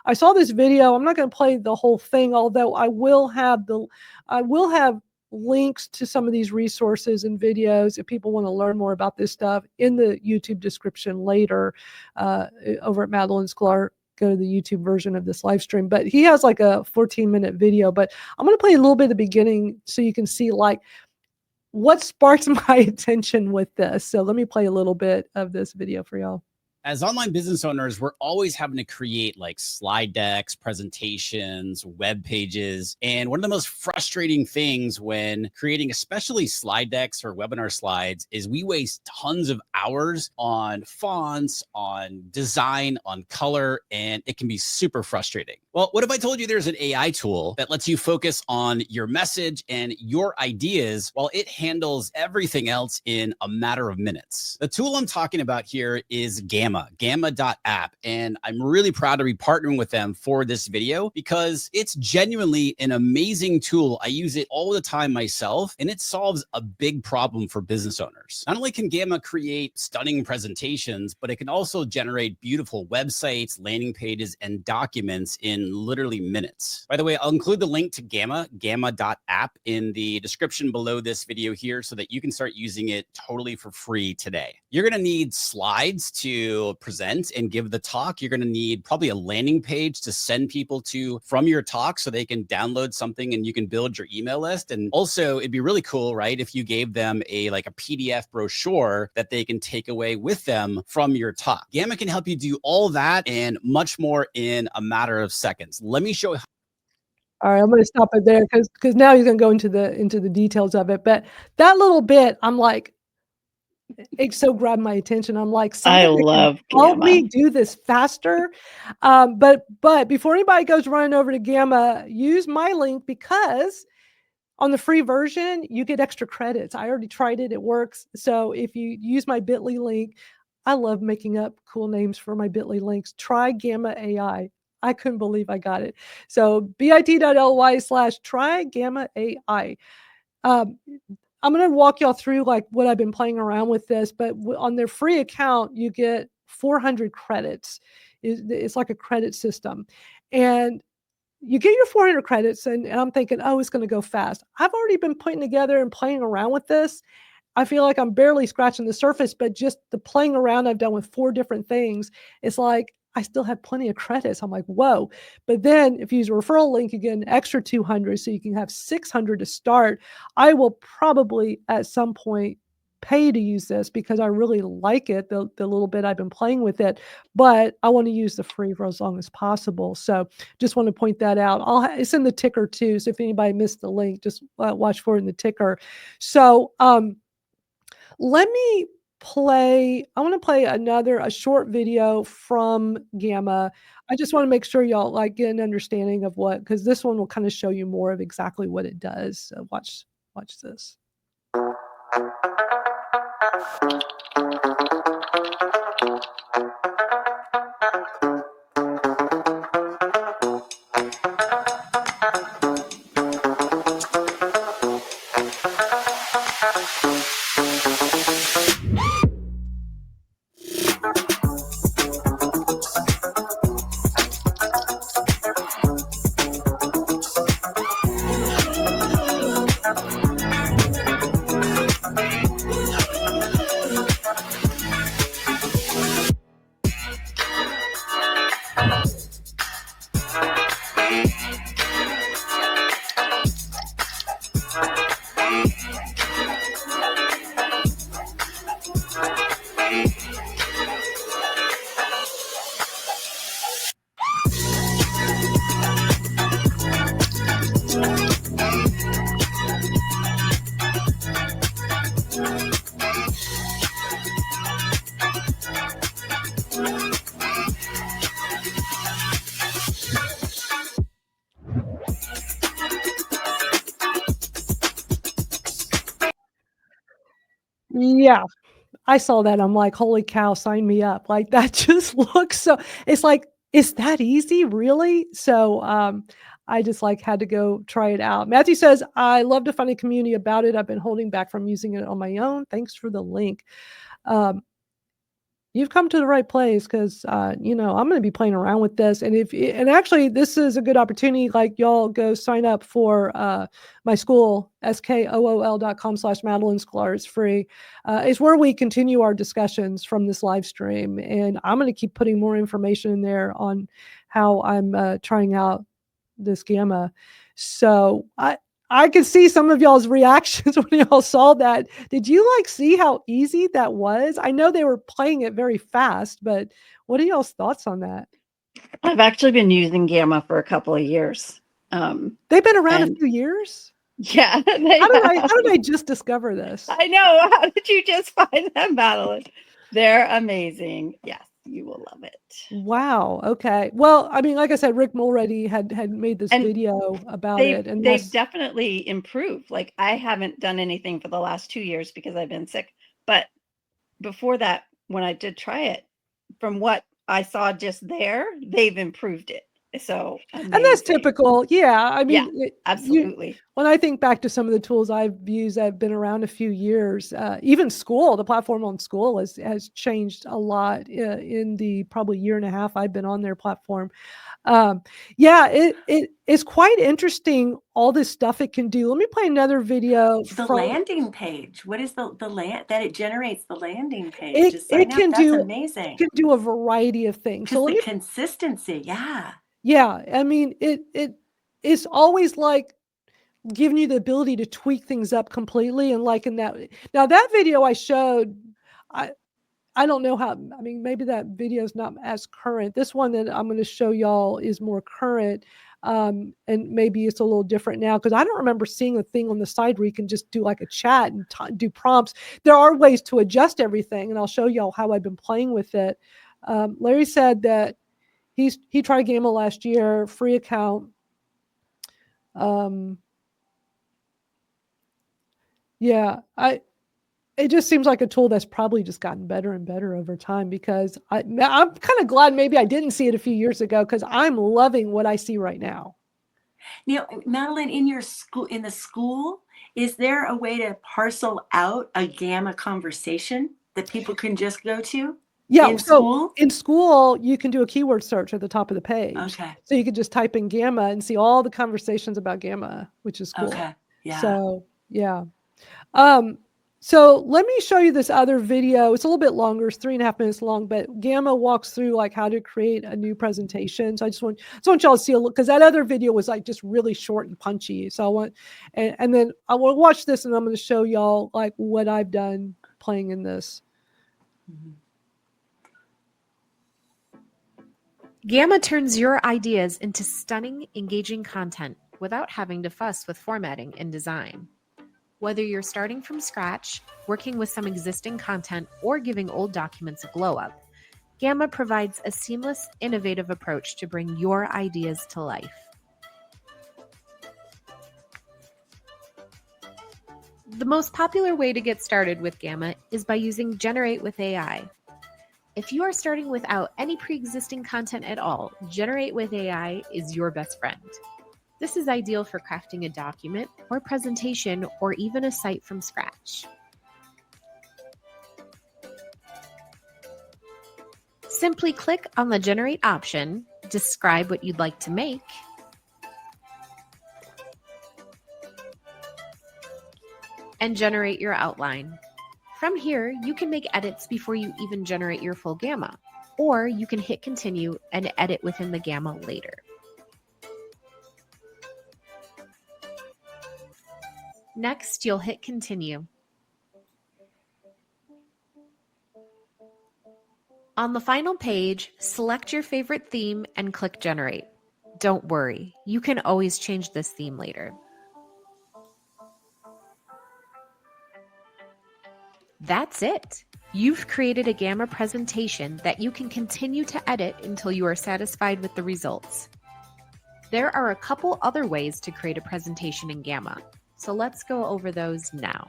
I saw this video. I'm not going to play the whole thing, although I will have links to some of these resources and videos if people want to learn more about this stuff in the YouTube description later over at Madalyn Sklar. Go to the YouTube version of this live stream. But he has like a 14-minute video. But I'm going to play a little bit at the beginning so you can see like what sparks my attention with this. So let me play a little bit of this video for y'all. As online business owners, we're always having to create like slide decks, presentations, web pages. And one of the most frustrating things when creating especially slide decks or webinar slides is we waste tons of hours on fonts, on design, on color, and it can be super frustrating. Well, what if I told you there's an AI tool that lets you focus on your message and your ideas while it handles everything else in a matter of minutes? The tool I'm talking about here is Gamma.app. And I'm really proud to be partnering with them for this video because it's genuinely an amazing tool. I use it all the time myself, and it solves a big problem for business owners. Not only can Gamma create stunning presentations, but it can also generate beautiful websites, landing pages, and documents in literally minutes. By the way, I'll include the link to Gamma.app in the description below this video here so that you can start using it totally for free today. You're going to need slides to present and give the talk. You're going to need probably a landing page to send people to from your talk so they can download something and you can build your email list. And also it'd be really cool, right, if you gave them a PDF brochure that they can take away with them from your talk. Gamma can help you do all that and much more in a matter of seconds. Let me show you. All right, I'm going to stop it there because now you're going to go into the details of it. But that little bit, I'm like, it so grabbed my attention. I'm like, I love help Gamma. me do this faster. But before anybody goes running over to Gamma, use my link because on the free version, you get extra credits. I already tried it. It works. So if you use my bit.ly link, I love making up cool names for my bit.ly links. Try Gamma AI. I couldn't believe I got it. So bit.ly/try Gamma AI. I'm going to walk y'all through like what I've been playing around with this, but on their free account, you get 400 credits. It's like a credit system. And you get your 400 credits and I'm thinking, oh, it's going to go fast. I've already been putting together and playing around with this. I feel like I'm barely scratching the surface, but just the playing around I've done with 4 different things, it's like I still have plenty of credits. I'm like, whoa. But then if you use a referral link, you get an extra 200, so you can have 600 to start. I will probably at some point pay to use this because I really like it, the little bit I've been playing with it, but I want to use the free for as long as possible. So just want to point that out. It's in the ticker too. So if anybody missed the link, just watch for it in the ticker. So let me I want to play a short video from Gamma. I just want to make sure y'all like get an understanding of because this one will kind of show you more of exactly what it does. So watch this. Yeah, I saw that. I'm like, holy cow, sign me up. Like that just looks so, it's like, is that easy? Really? So I just like had to go try it out. Matthew says, I love to find a community about it. I've been holding back from using it on my own. Thanks for the link. you've come to the right place because, I'm going to be playing around with this. And actually, this is a good opportunity. Like, y'all go sign up for my school, skool.com/Madalyn Scholar. It's free. It's where we continue our discussions from this live stream. And I'm going to keep putting more information in there on how I'm trying out this Gamma. So I could see some of y'all's reactions when y'all saw that. Did you see how easy that was? I know they were playing it very fast, but what are y'all's thoughts on that? I've actually been using Gamma for a couple of years. They've been around a few years? Yeah. How did I just discover this? I know. How did you just find them, Madalyn? They're amazing. Yes, you will love it. Wow. Okay. Well, I mean, like I said, Rick Mulready had made this video about it, and they've definitely improved. Like, I haven't done anything for the last 2 years because I've been sick, but before that, when I did try it, from what I saw just there, they've improved it. So amazing. And that's typical. Yeah. I mean, yeah, absolutely. When I think back to some of the tools I've used that have been around a few years, even School, the platform on School has changed a lot in the probably year and a half I've been on their platform. It is quite interesting, all this stuff it can do. Let me play another video. The landing page. What is the land that it generates the landing page? That's amazing. It can do a variety of things. So the consistency. Yeah. Yeah. I mean, it's always like giving you the ability to tweak things up completely. And in that video I showed, I don't know how, I mean, maybe that video is not as current. This one that I'm going to show y'all is more current. And maybe it's a little different now because I don't remember seeing a thing on the side where you can just do a chat and do prompts. There are ways to adjust everything, and I'll show y'all how I've been playing with it. Larry said that he tried Gamma last year, free account. It just seems like a tool that's probably just gotten better and better over time because I'm kind of glad maybe I didn't see it a few years ago because I'm loving what I see right now. Now, Madalyn, in the school, is there a way to parcel out a Gamma conversation that people can just go to? Yeah, in school, you can do a keyword search at the top of the page. Okay. So you could just type in Gamma and see all the conversations about Gamma, which is cool. Okay. Yeah. So, yeah. So let me show you this other video. It's a little bit longer. It's 3.5 minutes long, but Gamma walks through how to create a new presentation. So I just want y'all to see a look because that other video was just really short and punchy. So I want, and then I want to watch this and I'm going to show y'all what I've done playing in this. Mm-hmm. Gamma turns your ideas into stunning, engaging content without having to fuss with formatting and design. Whether you're starting from scratch, working with some existing content, or giving old documents a glow up, Gamma provides a seamless, innovative approach to bring your ideas to life. The most popular way to get started with Gamma is by using Generate with AI. If you are starting without any pre-existing content at all, Generate with AI is your best friend. This is ideal for crafting a document or presentation or even a site from scratch. Simply click on the Generate option, describe what you'd like to make, and generate your outline. From here, you can make edits before you even generate your full Gamma, or you can hit continue and edit within the Gamma later. Next, you'll hit continue. On the final page, select your favorite theme and click generate. Don't worry, you can always change this theme later. That's it. You've created a Gamma presentation that you can continue to edit until you are satisfied with the results. There are a couple other ways to create a presentation in Gamma, so let's go over those now.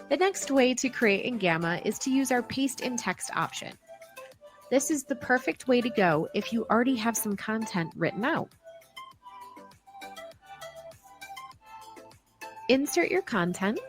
The next way to create in Gamma is to use our paste in text option. This is the perfect way to go if you already have some content written out. Insert your content,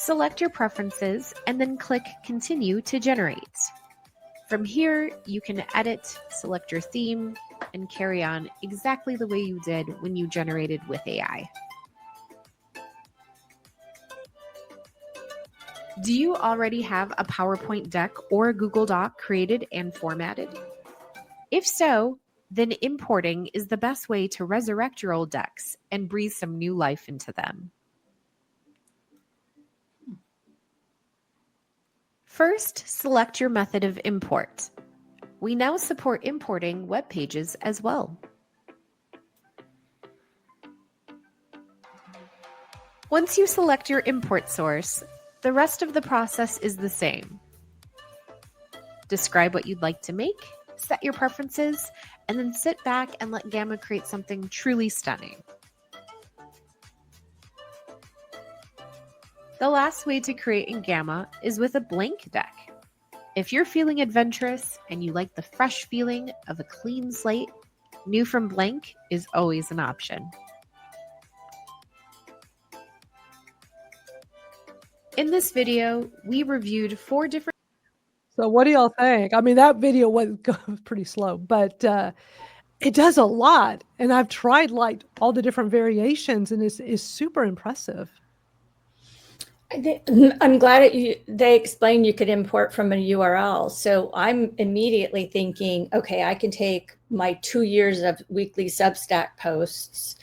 Select your preferences and then click Continue to generate. From here, you can edit, select your theme, and carry on exactly the way you did when you generated with AI. Do you already have a PowerPoint deck or a Google Doc created and formatted? If so, then importing is the best way to resurrect your old decks and breathe some new life into them. First, select your method of import. We now support importing web pages as well. Once you select your import source, the rest of the process is the same. Describe what you'd like to make, set your preferences, and then sit back and let Gamma create something truly stunning. The last way to create in Gamma is with a blank deck. If you're feeling adventurous and you like the fresh feeling of a clean slate, new from blank is always an option. In this video, we reviewed 4 different. So what do y'all think? I mean, that video was pretty slow, but it does a lot. And I've tried like all the different variations, and it's super impressive. I'm glad they explained you could import from a URL. So I'm immediately thinking, okay, I can take my 2 years of weekly Substack posts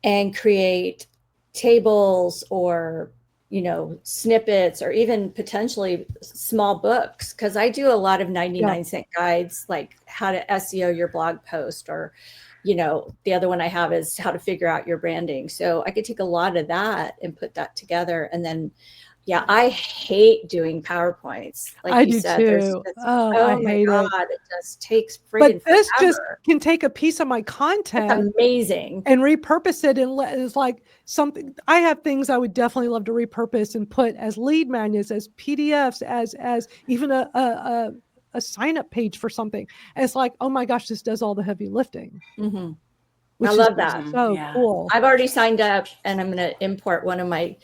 and create tables or, you know, snippets or even potentially small books. Cause I do a lot of 99-cent guides, like how to SEO your blog post, or, you know, the other one I have is how to figure out your branding. So I could take a lot of that and put that together. And then, yeah, I hate doing PowerPoints. Like I you do said, too. oh my God, it just takes friggin' But this forever. just can take a piece of my content. That's amazing. And repurpose it, and it's like something. I have things I would definitely love to repurpose and put as lead magnets, as PDFs, as even a sign up page for something. And it's like, oh my gosh, this does all the heavy lifting. Mm-hmm. Which I love that. So cool. I've already signed up, and I'm going to import one of my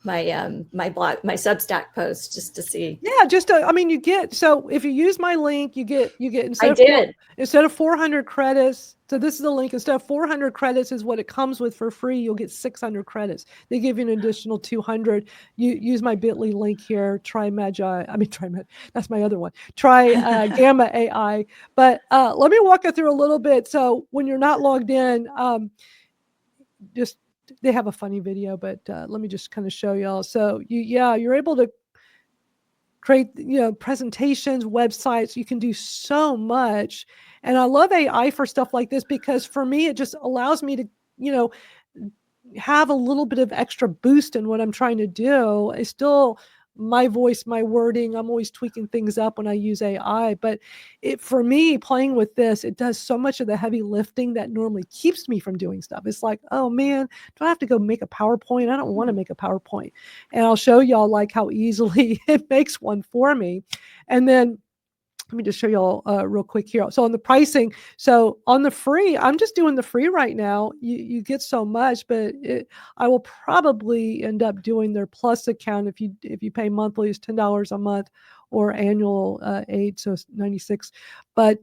Substack posts just to see. Yeah, I mean, you get, so if you use my link, you get instead of 400 credits. So this is the link. Instead of 400 credits is what it comes with for free. You'll get 600 credits. They give you an additional 200. You use my bit.ly link here. Try that's my other one. Try Gamma AI. But let me walk you through a little bit. So when you're not logged in, they have a funny video, but let me just kind of show y'all. So you're able to create, you know, presentations, websites. You can do so much. And I love AI for stuff like this, because for me, it just allows me to, you know, have a little bit of extra boost in what I'm trying to do. It's still my voice, my wording. I'm always tweaking things up when I use AI, but for me, playing with this, it does so much of the heavy lifting that normally keeps me from doing stuff. It's like, oh man, do I have to go make a PowerPoint? I don't want to make a PowerPoint. And I'll show y'all like how easily it makes one for me. And then let me just show y'all real quick here. So on the pricing, so on the free, I'm just doing the free right now. You get so much, but I will probably end up doing their plus account. If you pay monthly, it's $10 a month, or annual $8, so it's $96. But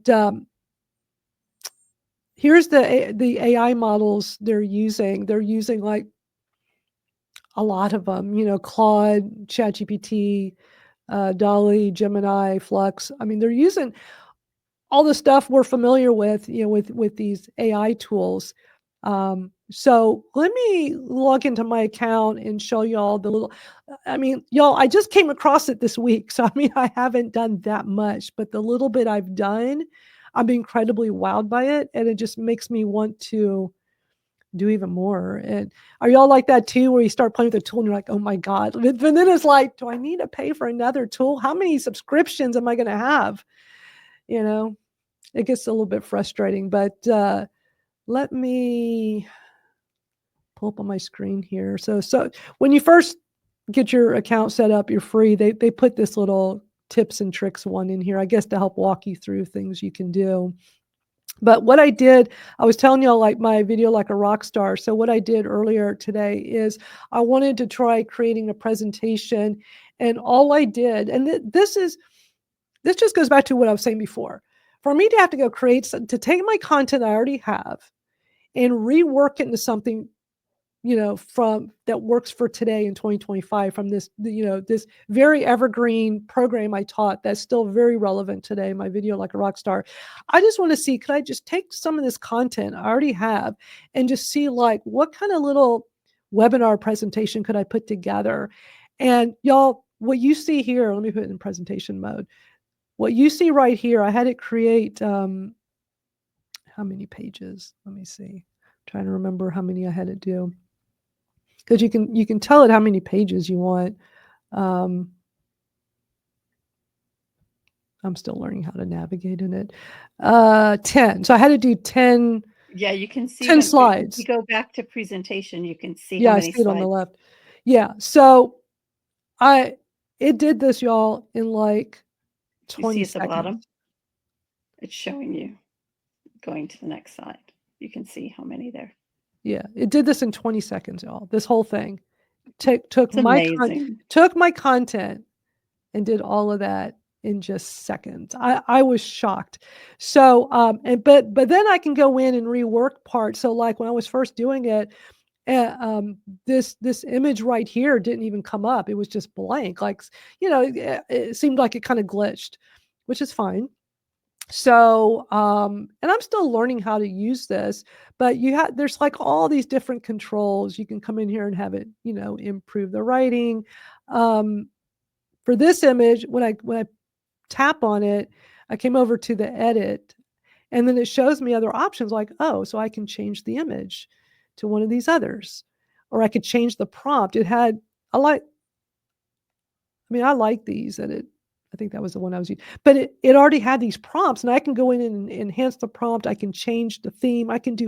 here's the AI models they're using. They're using like a lot of them. You know, Claude, ChatGPT, Dolly, Gemini, Flux. I mean, they're using all the stuff we're familiar with, you know, with these AI tools. So let me log into my account and show y'all the little, I mean, y'all, I just came across it this week. So, I mean, I haven't done that much, but the little bit I've done, I'm incredibly wowed by it. And it just makes me want to do even more. And are y'all like that too, where you start playing with the tool and you're like, oh my God. And then it's like, do I need to pay for another tool? How many subscriptions am I going to have? You know, it gets a little bit frustrating, but let me pull up on my screen here. So when you first get your account set up, you're free. They put this little tips and tricks one in here, I guess, to help walk you through things you can do. But what I did, I was telling y'all like my video like a rock star. So what I did earlier today is I wanted to try creating a presentation, and all I did, and this just goes back to what I was saying before. For me to have to go to take my content I already have and rework it into something, from that works for today in 2025, from this very evergreen program I taught that's still very relevant today, my video like a rock star. I just want to see, could I just take some of this content I already have and just see like what kind of little webinar presentation could I put together? And y'all, what you see here, let me put it in presentation mode. What you see right here, I had it create, how many pages? Let me see. I'm trying to remember how many I had it do. Because you can tell it how many pages you want. I'm still learning how to navigate in it. 10. So I had to do 10. Yeah, you can see 10 them. slides. If you go back to presentation, you can see Yeah, how I many see it on slides. the left. Yeah. So it did this, y'all, in like 20 You see at the seconds. bottom, it's showing you going to the next slide. You can see how many there. Yeah, it did this in 20 seconds, y'all. This whole thing took It's my amazing. content and did all of that in just seconds. I was shocked. So but then I can go in and rework parts. So like when I was first doing it, this image right here didn't even come up. It was just blank. Like, it seemed like it kind of glitched, which is fine. So, and I'm still learning how to use this, but there's like all these different controls. You can come in here and have it, improve the writing. For this image, when I tap on it, I came over to the edit, and then it shows me other options like, oh, so I can change the image to one of these others, or I could change the prompt. I like these, and I think that was the one I was using, but it already had these prompts, and I can go in and enhance the prompt. I can change the theme. I can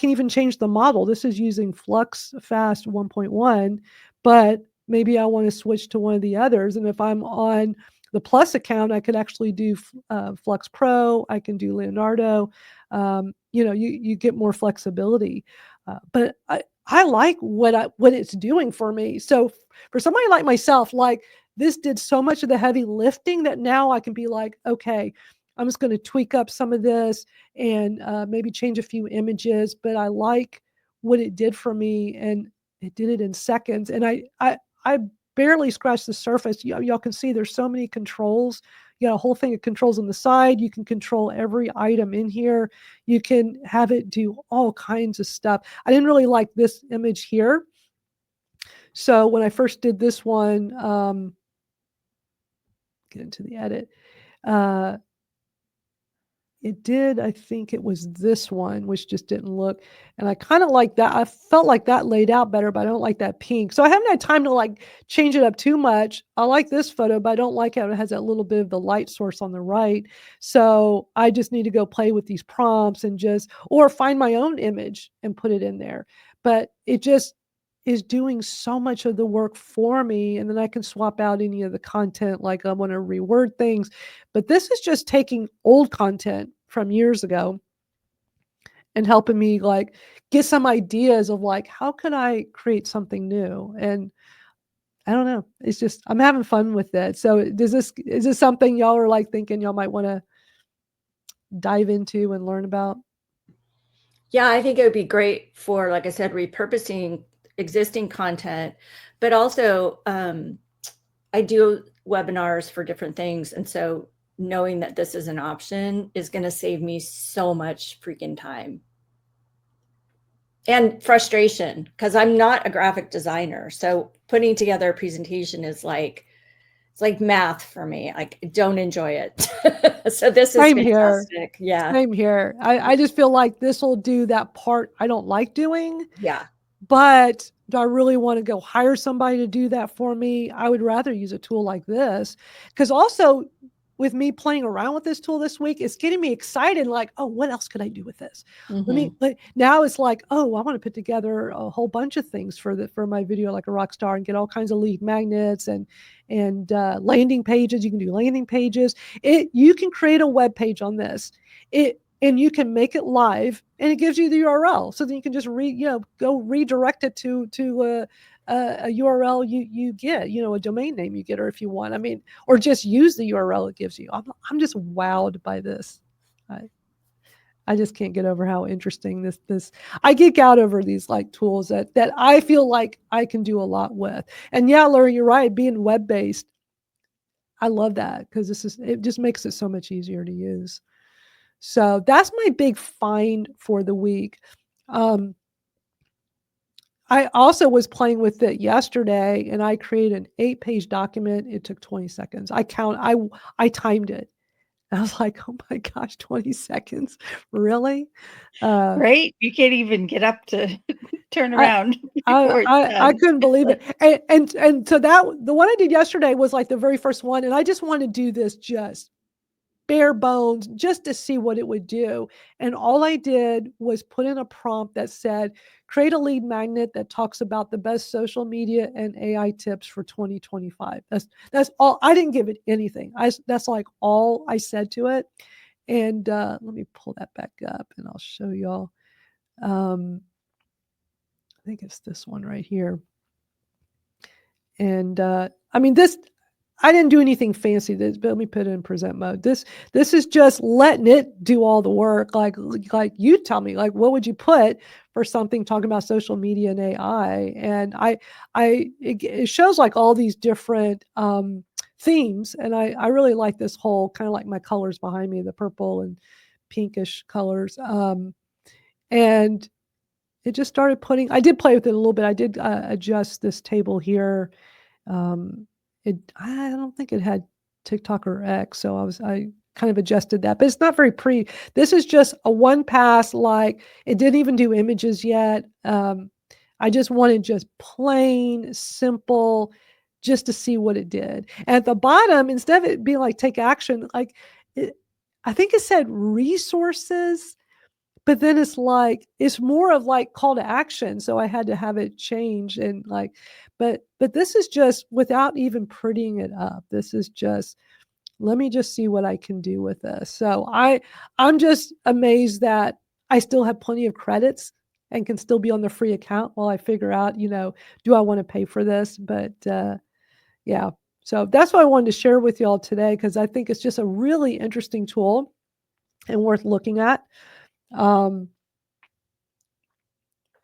even change the model. This is using Flux Fast 1.1, but maybe I want to switch to one of the others. And if I'm on the Plus account, I could actually do Flux Pro. I can do Leonardo. You get more flexibility, but I like what it's doing for me. So for somebody like myself, like, this did so much of the heavy lifting that now I can be like, okay, I'm just going to tweak up some of this and maybe change a few images, but I like what it did for me, and it did it in seconds. And I barely scratched the surface. Y'all can see there's so many controls. You got a whole thing of controls on the side. You can control every item in here. You can have it do all kinds of stuff. I didn't really like this image here. So when I first did this one, get into the edit, it did, I think it was this one, which just didn't look, and I kind of like that. I felt like that laid out better, but I don't like that pink. So I haven't had time to like change it up too much. I like this photo, but I don't like how it has that little bit of the light source on the right. So I just need to go play with these prompts and or find my own image and put it in there. But it just is doing so much of the work for me. And then I can swap out any of the content, like I want to reword things. But this is just taking old content from years ago and helping me like get some ideas of like, how can I create something new? And I don't know. It's just, I'm having fun with it. So is this something y'all are like thinking y'all might want to dive into and learn about? Yeah, I think it would be great for, like I said, repurposing existing content, but also I do webinars for different things. And so knowing that this is an option is going to save me so much freaking time and frustration, because I'm not a graphic designer. So putting together a presentation is like, it's like math for me. I don't enjoy it. So this is Same fantastic. here. Yeah. Same here. I just feel like this will do that part I don't like doing. Yeah. But do I really want to go hire somebody to do that for me? I would rather use a tool like this, because also with me playing around with this tool this week, it's getting me excited. Like, oh, what else could I do with this? Now it's like, oh, I want to put together a whole bunch of things for my video like a rock star, and get all kinds of lead magnets and landing pages. You can do landing pages. You can create a web page on this. And and you can make it live, and it gives you the URL. So then you can just go redirect it to a URL you get, a domain name you get, or if you want, or just use the URL it gives you. I'm just wowed by this. I just can't get over how interesting this. I geek out over these like tools that I feel like I can do a lot with. And yeah, Larry, you're right. Being web based, I love that because it just makes it so much easier to use. So that's my big find for the week. I also was playing with it yesterday, and I created an 8-page document. It took 20 seconds. I timed it. I was like, oh my gosh, 20 seconds. Really? Right? You can't even get up to turn around before it's I done. couldn't believe it. And so the one I did yesterday was like the very first one. And I just wanted to do this just bare bones just to see what it would do. And all I did was put in a prompt that said, create a lead magnet that talks about the best social media and AI tips for 2025. That's all. I didn't give it anything. That's like all I said to it. And let me pull that back up and I'll show y'all. I think it's this one right here. And this, I didn't do anything fancy, but let me put it in present mode. This is just letting it do all the work. Like you tell me, like, what would you put for something talking about social media and AI? And it shows like all these different themes. And I really like this whole kind of like my colors behind me, the purple and pinkish colors. And it just started I did play with it a little bit. I did adjust this table here. I don't think it had TikTok or X, so I kind of adjusted that, but it's not very pretty. This is just a one pass, like it didn't even do images yet. I just wanted just plain simple, just to see what it did. And at the bottom, instead of it being like take action, I think it said resources, but then it's more of like call to action. So I had to have it change and but this is just without even prettying it up. This is just, let me just see what I can do with this. So I'm just amazed that I still have plenty of credits and can still be on the free account while I figure out, do I want to pay for this? But yeah, so that's what I wanted to share with y'all today, because I think it's just a really interesting tool and worth looking at. But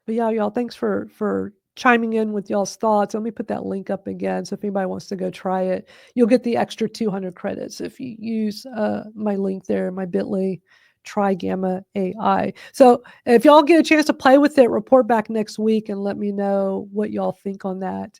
yeah, y'all, thanks for chiming in with y'all's thoughts. Let me put that link up again. So if anybody wants to go try it, you'll get the extra 200 credits if you use my link there, my bit.ly, try Gamma AI. So if y'all get a chance to play with it, report back next week and let me know what y'all think on that.